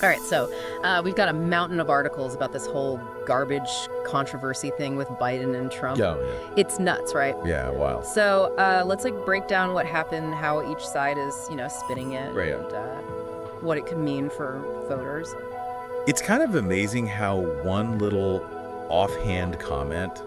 All right, so we've got a mountain of articles about this whole garbage controversy thing with Biden and Trump. Oh, yeah. It's nuts, right? Yeah, wow. So let's break down what happened, how each side is, spinning it, Right. and what it could mean for voters. It's kind of amazing how one little offhand comment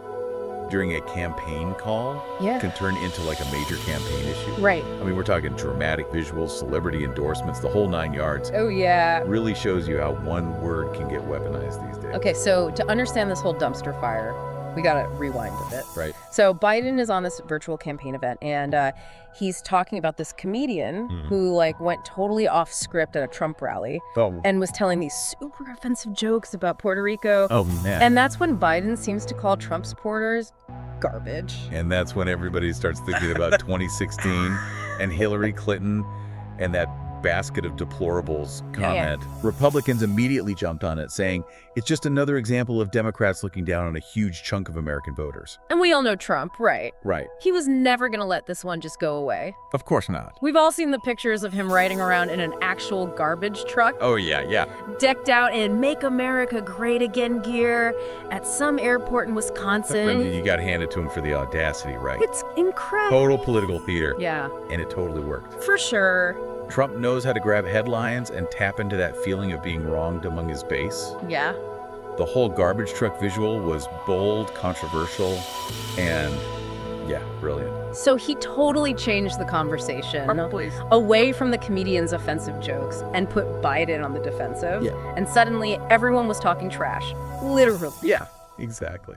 during a campaign call can turn into like a major campaign issue. Right. I mean, we're talking dramatic visuals, celebrity endorsements, the whole 9 yards. Oh, yeah. Really shows you how one word can get weaponized these days. Okay, so to understand this whole dumpster fire, we got to rewind a bit. Right. So Biden is on this virtual campaign event, and he's talking about this comedian who went totally off script at a Trump rally and was telling these super offensive jokes about Puerto Rico. Oh, man. And that's when Biden seems to call Trump supporters garbage. And that's when everybody starts thinking about 2016 and Hillary Clinton and that basket of deplorables comment. Republicans immediately jumped on it, saying it's just another example of Democrats looking down on a huge chunk of American voters. And we all know Trump, right? Right. He was never going to let this one just go away. Of course not. We've all seen the pictures of him riding around in an actual garbage truck. Oh, yeah. Decked out in Make America Great Again gear at some airport in Wisconsin. I mean, you got handed to him for the audacity, right? It's incredible. Total political theater. Yeah. And it totally worked. For sure. Trump knows how to grab headlines and tap into that feeling of being wronged among his base. Yeah. The whole garbage truck visual was bold, controversial, and yeah, brilliant. So he totally changed the conversation away from the comedian's offensive jokes and put Biden on the defensive. Yeah. And suddenly everyone was talking trash. Literally. Yeah, exactly.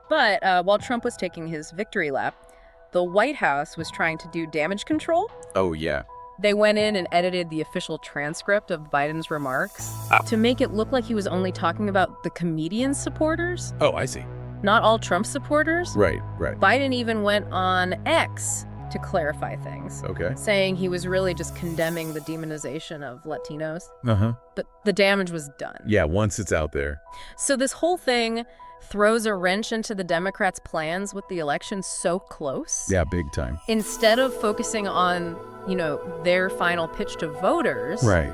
But while Trump was taking his victory lap, the White House was trying to do damage control. Oh, yeah. They went in and edited the official transcript of Biden's remarks to make it look like he was only talking about the comedian's supporters, Oh, I see. not all Trump supporters. Right. Biden even went on X to clarify things, Okay. saying he was really just condemning the demonization of Latinos. Uh-huh. But the damage was done. Yeah, once it's out there. So this whole thing throws a wrench into the Democrats' plans with the election so close. Yeah, big time. Instead of focusing on, their final pitch to voters, Right.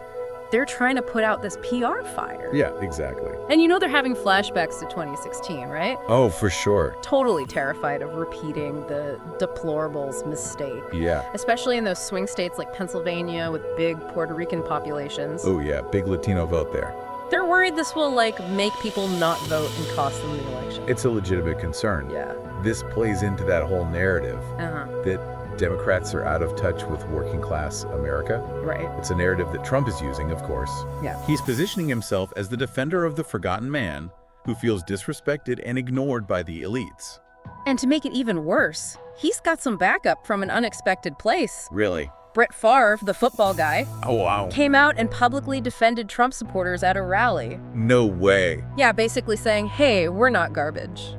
they're trying to put out this PR fire. Yeah, exactly. And they're having flashbacks to 2016, right? Oh, for sure. Totally terrified of repeating the deplorables mistake. Yeah. Especially in those swing states like Pennsylvania with big Puerto Rican populations. Oh, yeah. Big Latino vote there. They're worried this will, make people not vote and cost them the election. It's a legitimate concern. Yeah. This plays into that whole narrative that Democrats are out of touch with working class America. Right. It's a narrative that Trump is using, of course. Yeah. He's positioning himself as the defender of the forgotten man who feels disrespected and ignored by the elites. And to make it even worse, he's got some backup from an unexpected place. Really? Brett Favre, the football guy, Oh, wow. came out and publicly defended Trump supporters at a rally. No way. Yeah, basically saying, hey, we're not garbage.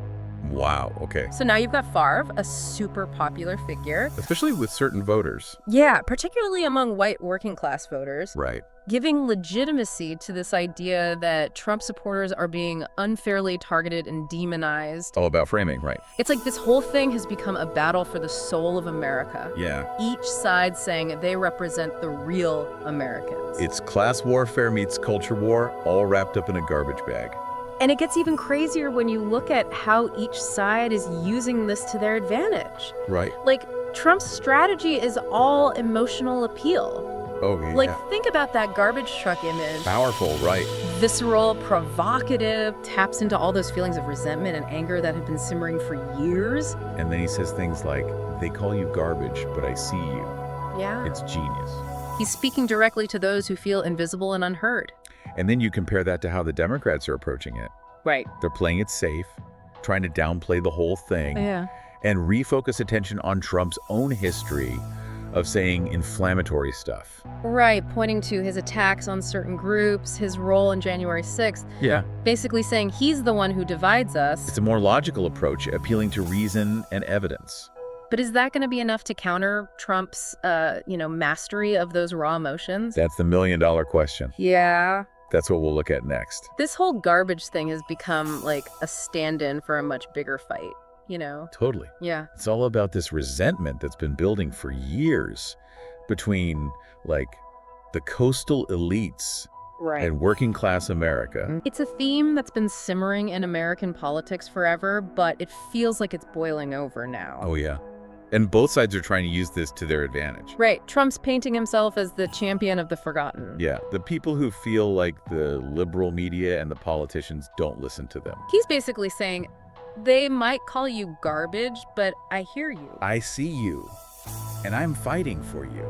Wow, okay. So now you've got Favre, a super popular figure. Especially with certain voters. Yeah, particularly among white working class voters. Right. Giving legitimacy to this idea that Trump supporters are being unfairly targeted and demonized. All about framing, right. It's like this whole thing has become a battle for the soul of America. Yeah. Each side saying they represent the real Americans. It's class warfare meets culture war, all wrapped up in a garbage bag. And it gets even crazier when you look at how each side is using this to their advantage. Right. Trump's strategy is all emotional appeal. Oh, yeah. Think about that garbage truck image. Powerful, right. Visceral, provocative, taps into all those feelings of resentment and anger that have been simmering for years. And then he says things like, they call you garbage, but I see you. Yeah. It's genius. He's speaking directly to those who feel invisible and unheard. And then you compare that to how the Democrats are approaching it. Right. They're playing it safe, trying to downplay the whole thing, Yeah. and refocus attention on Trump's own history of saying inflammatory stuff. Right, pointing to his attacks on certain groups, his role in January 6th. Yeah. Basically saying he's the one who divides us. It's a more logical approach, appealing to reason and evidence. But is that going to be enough to counter Trump's, mastery of those raw emotions? That's the million-dollar question. Yeah. That's what we'll look at next. This whole garbage thing has become a stand-in for a much bigger fight, Totally. Yeah. It's all about this resentment that's been building for years between, the coastal elites and working class America. It's a theme that's been simmering in American politics forever, but it feels like it's boiling over now. Oh, yeah. And both sides are trying to use this to their advantage. Right. Trump's painting himself as the champion of the forgotten. Yeah, the people who feel like the liberal media and the politicians don't listen to them. He's basically saying, they might call you garbage, but I hear you. I see you, and I'm fighting for you.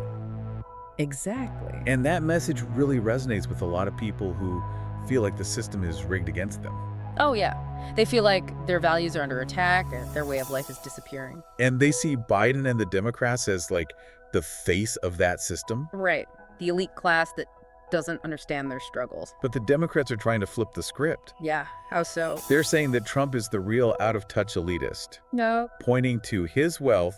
Exactly. And that message really resonates with a lot of people who feel like the system is rigged against them. Oh, yeah. They feel like their values are under attack and their way of life is disappearing. And they see Biden and the Democrats as like the face of that system. Right. The elite class that doesn't understand their struggles. But the Democrats are trying to flip the script. Yeah, how so? They're saying that Trump is the real out-of-touch elitist. No. Pointing to his wealth,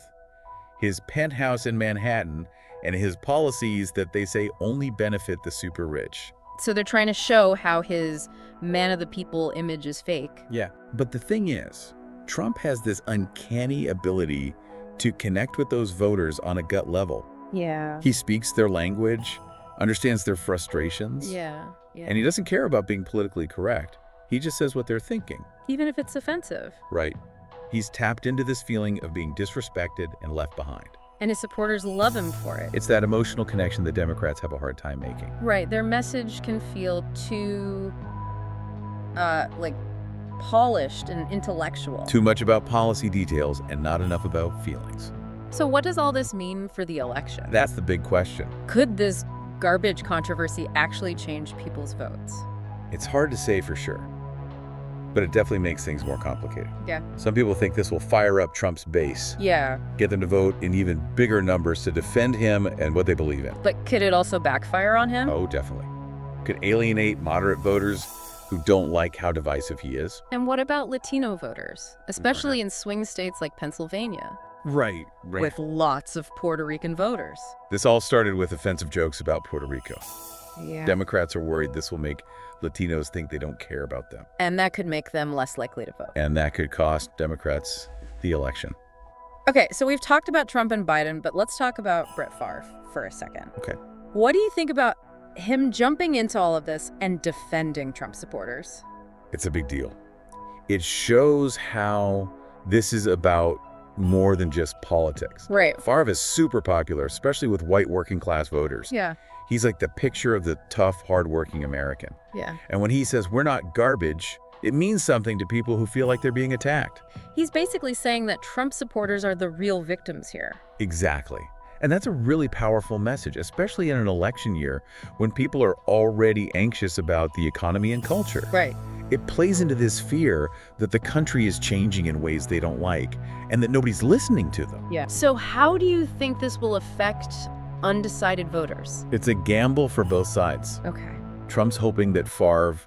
his penthouse in Manhattan, and his policies that they say only benefit the super rich. So they're trying to show how his man of the people image is fake. Yeah. But the thing is, Trump has this uncanny ability to connect with those voters on a gut level. Yeah. He speaks their language, understands their frustrations. Yeah. And he doesn't care about being politically correct. He just says what they're thinking. Even if it's offensive. Right. He's tapped into this feeling of being disrespected and left behind. And his supporters love him for it. It's that emotional connection the Democrats have a hard time making. Right. Their message can feel too, polished and intellectual. Too much about policy details and not enough about feelings. So what does all this mean for the election? That's the big question. Could this garbage controversy actually change people's votes? It's hard to say for sure, but it definitely makes things more complicated. Yeah. Some people think this will fire up Trump's base. Yeah. Get them to vote in even bigger numbers to defend him and what they believe in. But could it also backfire on him? Oh, definitely. Could alienate moderate voters who don't like how divisive he is. And what about Latino voters, especially in swing states like Pennsylvania? Right. With lots of Puerto Rican voters. This all started with offensive jokes about Puerto Rico. Yeah. Democrats are worried this will make Latinos think they don't care about them. And that could make them less likely to vote. And that could cost Democrats the election. Okay, so we've talked about Trump and Biden, but let's talk about Brett Favre for a second. Okay. What do you think about him jumping into all of this and defending Trump supporters? It's a big deal. It shows how this is about more than just politics. Right. Favre is super popular, especially with white working class voters. Yeah. He's like the picture of the tough, hardworking American. Yeah. And when he says we're not garbage, it means something to people who feel like they're being attacked. He's basically saying that Trump supporters are the real victims here. Exactly. And that's a really powerful message, especially in an election year when people are already anxious about the economy and culture. Right. It plays into this fear that the country is changing in ways they don't like and that nobody's listening to them. Yeah. So how do you think this will affect undecided voters? It's a gamble for both sides. Okay. Trump's hoping that Favre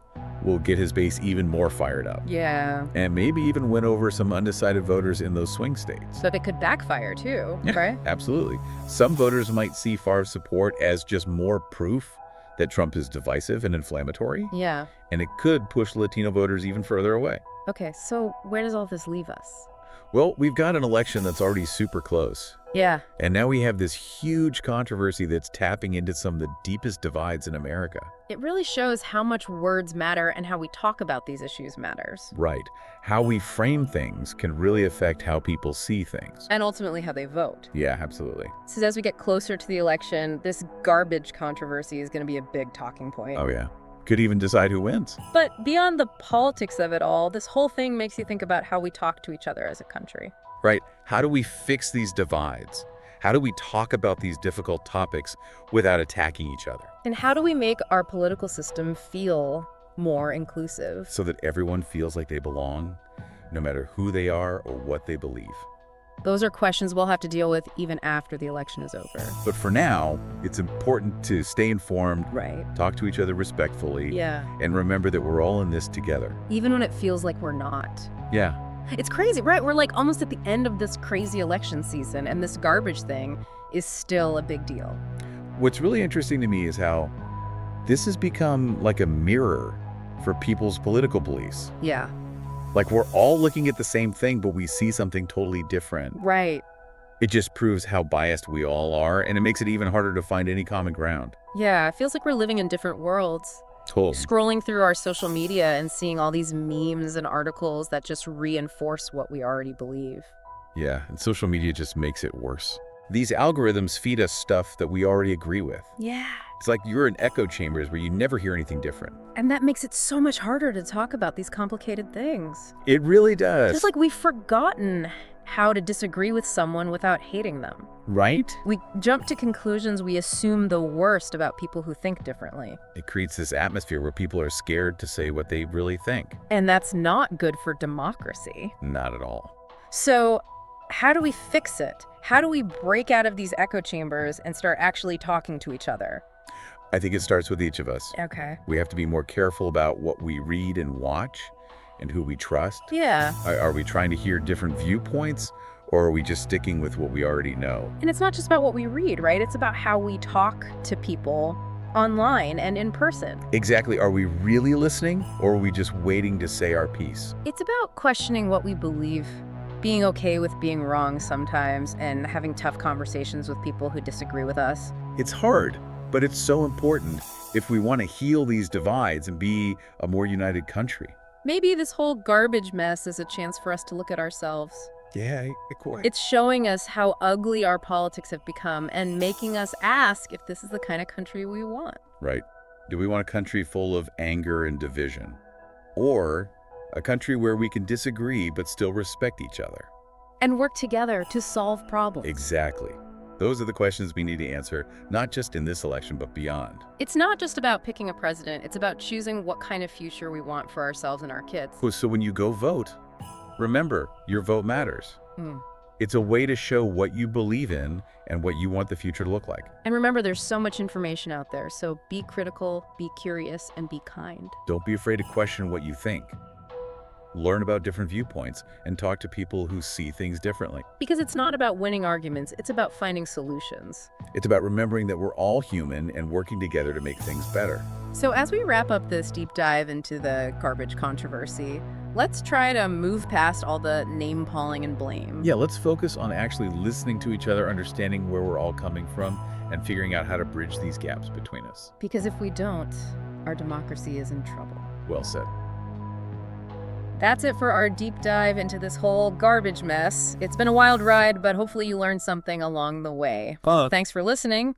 will get his base even more fired up. Yeah. And maybe even win over some undecided voters in those swing states. But it could backfire too, Yeah, right? Absolutely. Some voters might see Favre's support as just more proof that Trump is divisive and inflammatory. Yeah. And it could push Latino voters even further away. Okay, so where does all this leave us? Well, we've got an election that's already super close. Yeah. And now we have this huge controversy that's tapping into some of the deepest divides in America. It really shows how much words matter and how we talk about these issues matters. Right. How we frame things can really affect how people see things. And ultimately how they vote. Yeah, absolutely. So as we get closer to the election, this garbage controversy is going to be a big talking point. Oh, yeah. Could even decide who wins. But beyond the politics of it all, this whole thing makes you think about how we talk to each other as a country. Right. How do we fix these divides? How do we talk about these difficult topics without attacking each other? And how do we make our political system feel more inclusive? So that everyone feels like they belong, no matter who they are or what they believe. Those are questions we'll have to deal with even after the election is over. But for now, it's important to stay informed, Right. talk to each other respectfully, Yeah. and remember that we're all in this together. Even when it feels like we're not. Yeah. It's crazy, right? We're like almost at the end of this crazy election season, and this garbage thing is still a big deal. What's really interesting to me is how this has become like a mirror for people's political beliefs. Yeah. Like we're all looking at the same thing, but we see something totally different. Right. It just proves how biased we all are, and it makes it even harder to find any common ground. Yeah, it feels like we're living in different worlds. Totally. Scrolling through our social media and seeing all these memes and articles that just reinforce what we already believe. Yeah, and social media just makes it worse. These algorithms feed us stuff that we already agree with. Yeah. It's like you're in echo chambers where you never hear anything different. And that makes it so much harder to talk about these complicated things. It really does. Just like we've forgotten how to disagree with someone without hating them. Right? We jump to conclusions, we assume the worst about people who think differently. It creates this atmosphere where people are scared to say what they really think. And that's not good for democracy. Not at all. So, how do we fix it? How do we break out of these echo chambers and start actually talking to each other? I think it starts with each of us. Okay. We have to be more careful about what we read and watch and who we trust. Yeah. Are we trying to hear different viewpoints, or are we just sticking with what we already know? And it's not just about what we read, right? It's about how we talk to people online and in person. Exactly. Are we really listening, or are we just waiting to say our piece? It's about questioning what we believe, being okay with being wrong sometimes, and having tough conversations with people who disagree with us. It's hard, but it's so important if we want to heal these divides and be a more united country. Maybe this whole garbage mess is a chance for us to look at ourselves. Yeah, quite. It's showing us how ugly our politics have become and making us ask if this is the kind of country we want. Right. Do we want a country full of anger and division? Or a country where we can disagree but still respect each other? And work together to solve problems. Exactly. Those are the questions we need to answer, not just in this election, but beyond. It's not just about picking a president. It's about choosing what kind of future we want for ourselves and our kids. So when you go vote, remember, your vote matters. Mm. It's a way to show what you believe in and what you want the future to look like. And remember, there's so much information out there, so be critical, be curious, and be kind. Don't be afraid to question what you think. Learn about different viewpoints and talk to people who see things differently. Because it's not about winning arguments, it's about finding solutions. It's about remembering that we're all human and working together to make things better. So as we wrap up this deep dive into the garbage controversy, let's try to move past all the name-calling and blame. Yeah, let's focus on actually listening to each other, understanding where we're all coming from, and figuring out how to bridge these gaps between us. Because if we don't, our democracy is in trouble. Well said. That's it for our deep dive into this whole garbage mess. It's been a wild ride, but hopefully you learned something along the way. Thanks for listening.